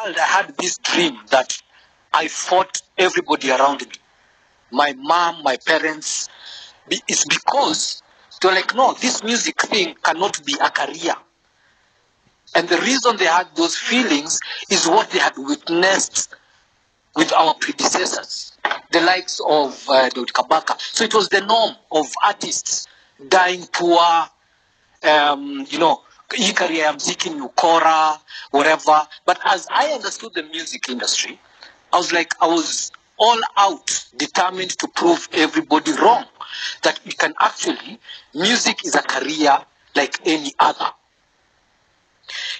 I had this dream that I fought everybody around me. My mom, my parents. It's because they're like, no, this music thing cannot be a career. And the reason they had those feelings is what they had witnessed with our predecessors, the likes of Dr. Kabaka. So it was the norm of artists dying poor, hii career ya mziki ni ukora, whatever. But as I understood the music industry, I was all out, determined to prove everybody wrong. That we can actually, music is a career like any other.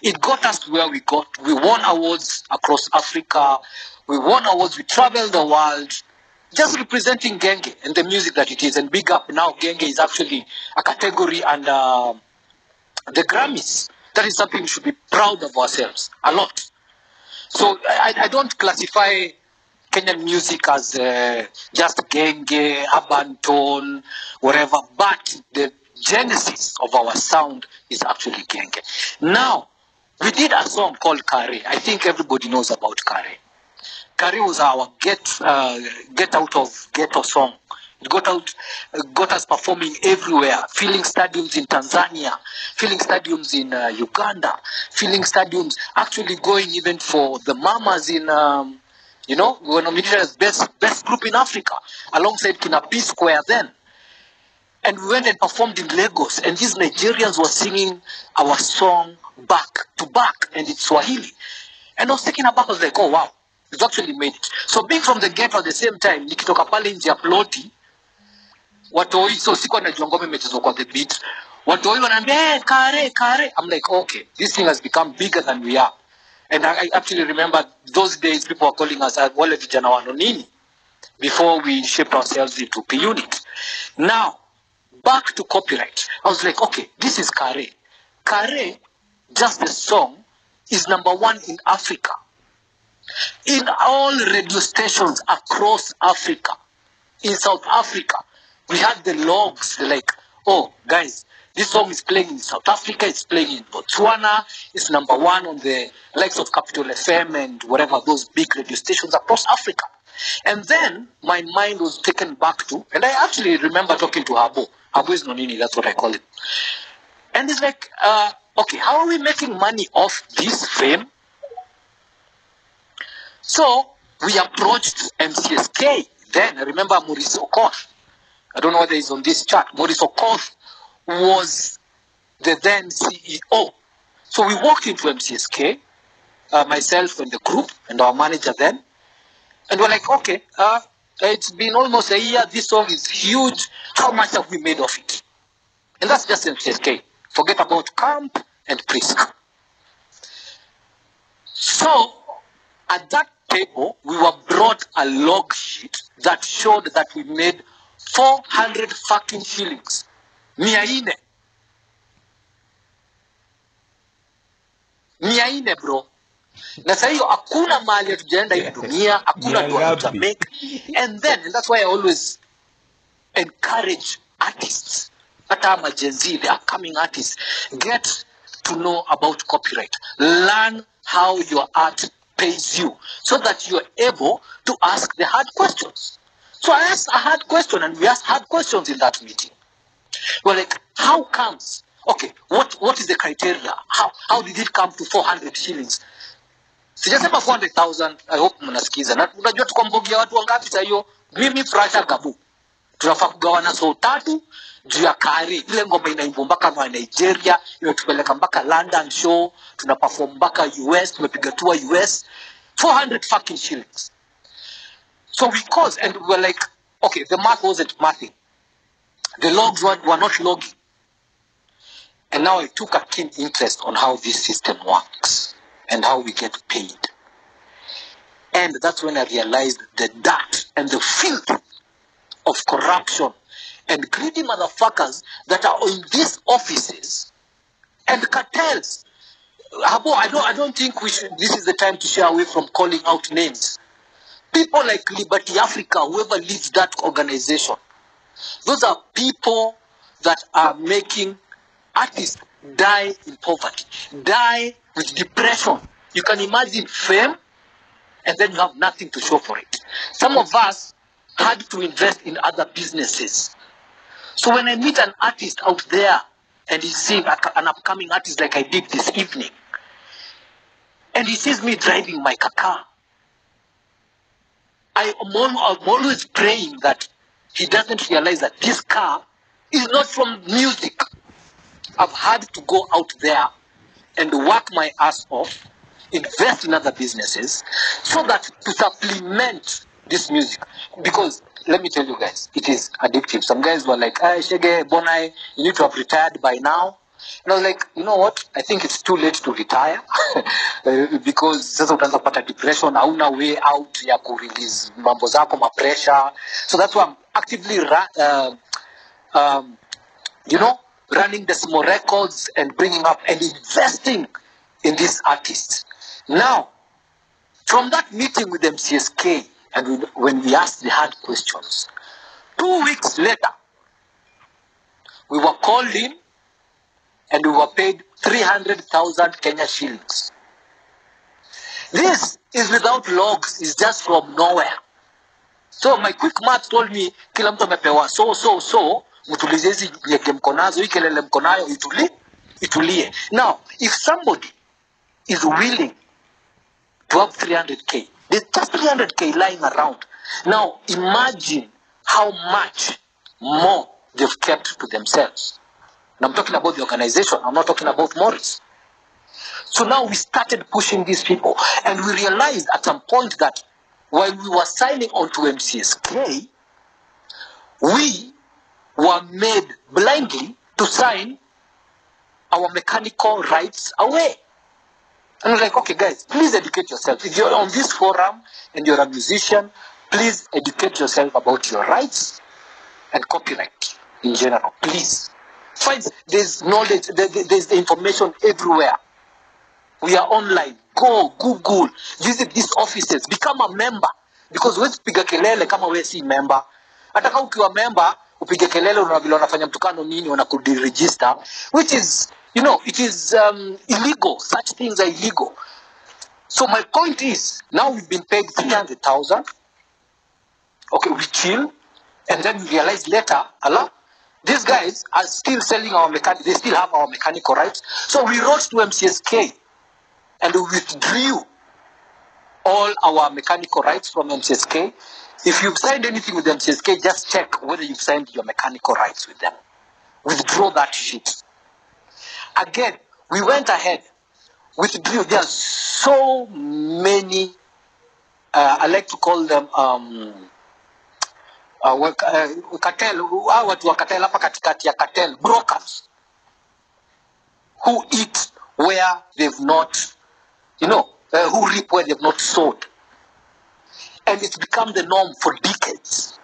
It got us to where we got. We won awards across Africa. We won awards. We traveled the world, just representing Genge and the music that it is. And big up now, Genge is actually a category under the Grammys. That is something we should be proud of ourselves a lot. So I don't classify Kenyan music as just Genge, urban tone, whatever. But the genesis of our sound is actually Genge. Now, we did a song called Kare. I think everybody knows about Kare. Kare was our get out of ghetto song. It got us performing everywhere, filling stadiums in Tanzania, filling stadiums in Uganda, filling stadiums, actually going even for the mamas in, we were nominated as best group in Africa, alongside Kina P Square then. And we went and performed in Lagos, and these Nigerians were singing our song back to back, and it's Swahili. And I was taken aback, I was like, oh wow, we've actually made it. So being from the ghetto at the same time, nikitoka pale nje ya ploti, watoi, so sikuwa na jongome mechezwa kwa the beat, watoi wanaambia, hey, Kare, Kare. I'm like, okay, this thing has become bigger than we are. And I actually remember those days people were calling us wale vijana wa Nonini before we shaped ourselves into P Unit. Now, back to copyright. I was like, okay, this is Kare. Kare, just the song, is #1 in Africa. In all radio stations across Africa. In South Africa, we had the logs. They're like, oh, guys, this song is playing in South Africa, it's playing in Botswana, it's #1 on the likes of Capital FM and whatever, those big radio stations across Africa. And then my mind was taken back to, and I actually remember talking to Habo. Habo is Nonini, that's what I call it. And it's like, okay, how are we making money off this fame? So we approached MCSK. Then I remember Maurice Okoth. I don't know whether he's on this chart. Maurice Okoth was the then CEO. So we walked into MCSK, myself and the group and our manager then. And we're like, okay, it's been almost a year. This song is huge. How much have we made of it? And that's just MCSK. Forget about camp and Prisk. So at that table, we were brought a log sheet that showed that we made 400 fucking shillings. Mia ine, bro. Na sasa hiyo hakuna mahali tujaenda hii dunia, hakuna dua tutamake. And that's why I always encourage artists, hata majenzi, the upcoming artists, get to know about copyright. Learn how your art pays you so that you're able to ask the hard questions. So I asked a hard question, and we asked hard questions in that meeting. We're like, how comes? Okay, what is the criteria? How did it come to 400 shillings? Sijasema 400,000, I hope mnasikiza. Na unajua tukombogia watu wangapi sasa hiyo? Mimi Frasha Gabu. Tunafaa kugawana so 3 juu ya Kare. Ile ngoma inaimba mpaka kwa Nigeria, imetupeleka mpaka London show, tunaperform mpaka US, tumepiga tour US. 400 fucking shillings. So we caused, and we were like, okay, the math wasn't mathing. The logs were not logging. And now I took a keen interest on how this system works and how we get paid. And that's when I realized the dirt and the filth of corruption and greedy motherfuckers that are in these offices and cartels. Habo, I don't think this is the time to shy away from calling out names. People like Liberty Africa, whoever leads that organization, those are people that are making artists die in poverty, die with depression, You can imagine fame, and then you have nothing to show for it. Some of us had to invest in other businesses. So when I meet an artist out there, and he's seeing an upcoming artist like I did this evening, and he sees me driving my car, I'm always praying that he doesn't realize that this car is not from music. I've had to go out there and work my ass off, invest in other businesses, so that to supplement this music. Because let me tell you guys, it is addictive. Some guys were like, "Hey, Shege, Boneye, you need to have retired by now." And I was like, you know what? I think it's too late to retire because sasa utaanza kupata depression, hauna way out ya ku-release mambo zako, ma-pressure. So that's why I'm actively running the small records and bringing up and investing in these artists. Now, from that meeting with MCSK, and when we asked the hard questions, 2 weeks later, we were called in and we were paid 300,000 Kenya shillings. This is without logs, it's just from nowhere. So my quick math told me, kila mtu amepewa so, mtulize hizi yeke mkonazo, hii kelele mkonayo, itulie. Now, if somebody is willing to have 300K, there's just 300K lying around. Now, imagine how much more they've kept to themselves. And I'm talking about the organization, I'm not talking about Morris. So now we started pushing these people, and we realized at some point that while we were signing on to MCSK, we were made blindly to sign our mechanical rights away. And I was like, okay guys, please educate yourself. If you're on this forum and you're a musician, please educate yourself about your rights and copyright in general, please. Find there's knowledge, there's the information everywhere. We are online. Go, Google, visit these offices, become a member. Because huwezi piga kelele kama wewe si member. Hata kama ukiwa member, upige kelele unavile unafanya mtukano nini wanakudiregister, which is, it is illegal. Such things are illegal. So my point is, now we've been paid 300,000. Okay, we chill, and then we realize later, Allah, these guys are still selling our mechanic. They still have our mechanical rights. So we wrote to MCSK, and we withdrew all our mechanical rights from MCSK. If you've signed anything with MCSK, just check whether you've signed your mechanical rights with them. Withdraw that shit. Again, we went ahead, withdrew. There are so many, I like to call them, cartel, watu wa cartel, hapa katikati ya cartel, brokers, who eat where they've not, who reap where they've not sowed. And it's become the norm for decades.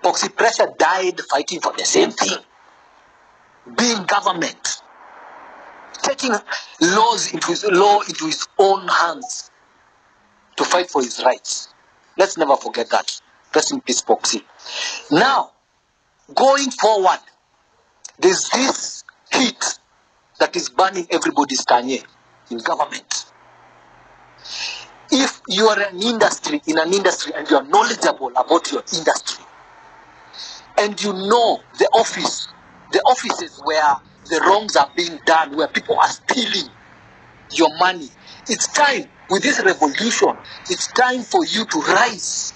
Poxy Pressure died fighting for the same thing. Being government. Taking law into his own hands to fight for his rights. Let's never forget that. Rest in peace, Poxy. Now, going forward, there's this heat that is burning everybody's tanye in government. If you are in an industry and you are knowledgeable about your industry, and you know the offices where the wrongs are being done, where people are stealing your money, it's time, with this revolution, it's time for you to rise.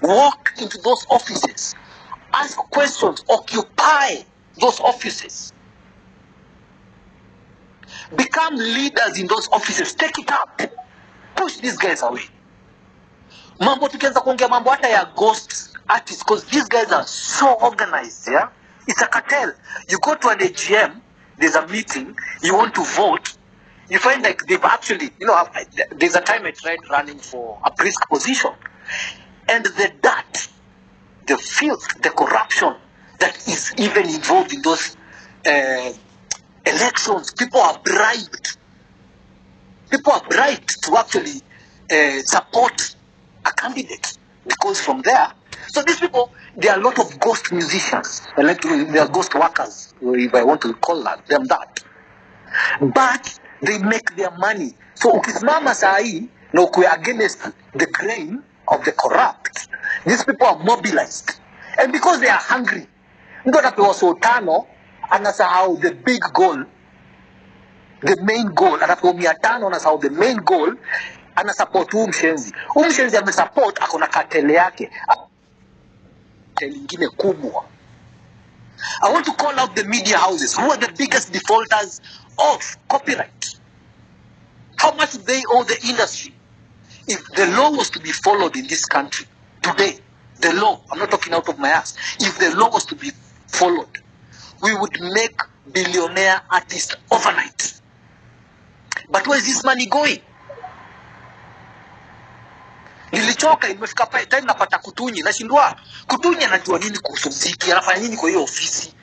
Walk into those offices, ask questions, occupy those offices. Become leaders in those offices, take it up. Push these guys away. Mambo tukianza kuongea mambo hata ya ghost artists, because these guys are so organized, yeah? It's a cartel. You go to an AGM, there's a meeting, you want to vote, you find like they've actually, there's a time I tried running for a priest position, and the dirt, the filth, the corruption that is even involved in those elections, people are bribed. People are bribed to actually support a candidate, because from there, so these people, there are a lot of ghost musicians. They are ghost workers, if I want to call them that. But They make their money. So ukisimama saa hii na ukwe against the grain of the corrupt, these people are mobilized. And because they are hungry, mtu anapewa so tano, anasahau the big goal, the main goal. Anapewa 500, anasahau the main goal, anasupport huu mshenzi. Huu mshenzi amesupport, akona katele yake. Katele ingine kubwa. I want to call out the media houses who are the biggest defaulters of copyright. How much do they owe the industry? If the law was to be followed in this country today, the law, I'm not talking out of my ass, if the law was to be followed, we would make billionaire artists overnight. But where is this money going? Nilichoka, imefika time napata Kutunyi, nashindwa Kutunyi anajua nini kuhusu muziki, anafanya nini kwa hiyo ofisi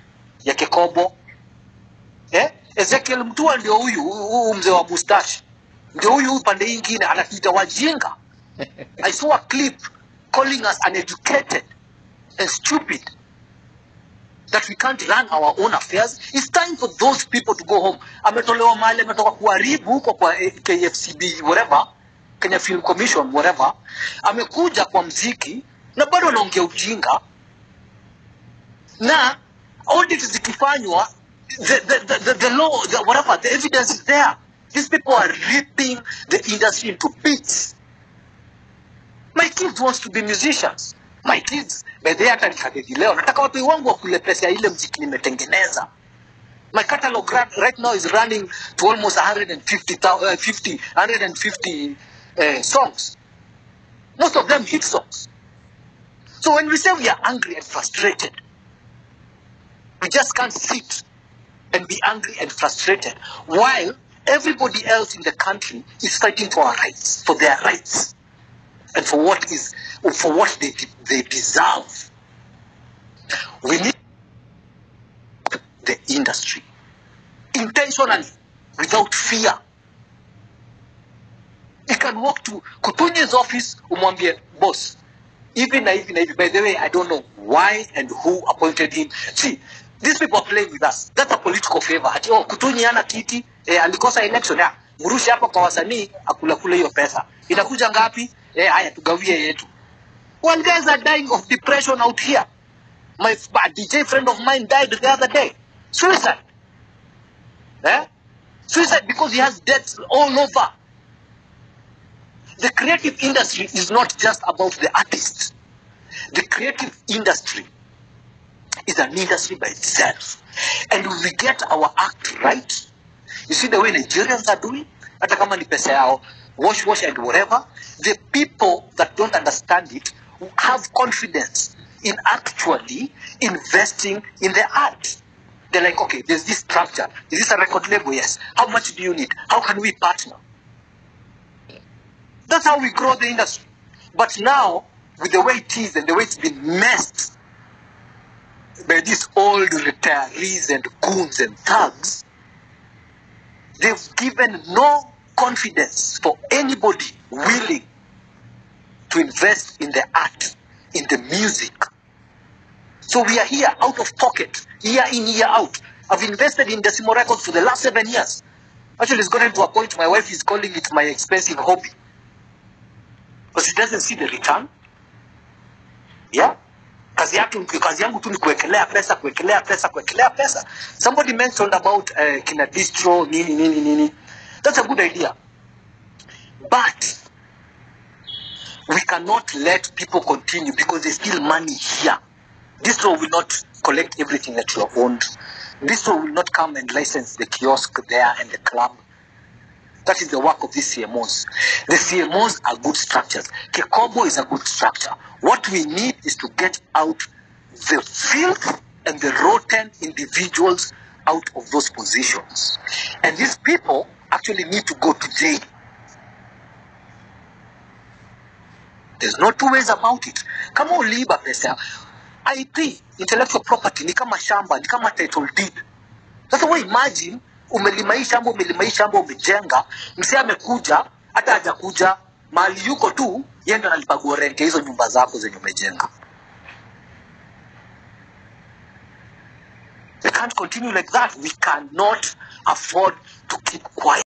ya Kekobo? Ezekiel Mtua ndio huyu mzee wa mustache. Ndio huyu pande nyingine anatuita wajinga. I saw a clip calling us uneducated and stupid, that we can't run our own affairs. It's time for those people to go home. Ametolewa mahali, ametoka kuharibu huko kwa KFCB, whatever, Kenya Film Commission, whatever. Amekuja kwa mziki, na bado anaongea ujinga. Na audit zikifanywa, the law, whatever, the evidence is there. These people are ripping the industry into bits. My kids wants to be musicians. My kids, by the hata nikadedi leo, nataka watu wangu wakule pesa ya ile mziki nimetengeneza. My catalog right now is running to almost 150 songs. Most of them hit songs. So when we say we are angry and frustrated, we just can't sit and be angry and frustrated while everybody else in the country is fighting for our rights, for their rights, and for what they deserve. We need the industry intentionally, without fear. You can walk to Kutunyi's office, umwambie, boss, even na hivi. By the way, I don't know why and who appointed him. See, these people are playing with us. That's a political favor. Ati, Kutunyi hana kiti, alikosa election, ya murusha hapa kwa wasanii, akula hiyo pesa. Inakuja ngapi? Haya tugawie yetu. One guys are dying of depression out here. My DJ friend of mine died the other day. Suicide. Suicide because he has debts all over. The creative industry is not just about the artists. The creative industry is an industry by itself. And if we get our act right, you see the way Nigerians are doing, hata kama ni pesa yao, wash and whatever, the people that don't understand it have confidence in actually investing in the art. They're like, okay, there's this structure. Is this a record label? Yes. How much do you need? How can we partner? That's how we grow the industry. But now, with the way it is and the way it's been messed by these old retirees and goons and thugs, they've given no confidence for anybody willing to invest in the art, in the music. So we are here out of pocket, year in, year out. I've invested in Decimo Records for the last 7 years. Actually, it's gotten to a point my wife is calling it my expensive hobby. Because she doesn't see the return. Yeah? Kazi yangu tu ni kuwekelea pesa. Somebody mentioned about kina distro, nini. That's a good idea. But we cannot let people continue because there's still money here. Distro will not collect everything that you have owned. Distro will not come and license the kiosk there and the club. That is the work of these CMOs. The CMOs are good structures. Kekobo is a good structure. What we need is to get out the filth and the rotten individuals out of those positions. And these people actually need to go to jail. There's no two ways about it. Kama uliiba pesa, IP, intellectual property, ni kama shamba, ni kama title deed. Sasa wewe imagine, umelimai shamba, umejenga, msee amekuja, hata hajakuja, mali yuko tu, yeye ndo analipa rent hizo nyumba zako zenye umejenga. We can't continue like that. We cannot afford to keep quiet.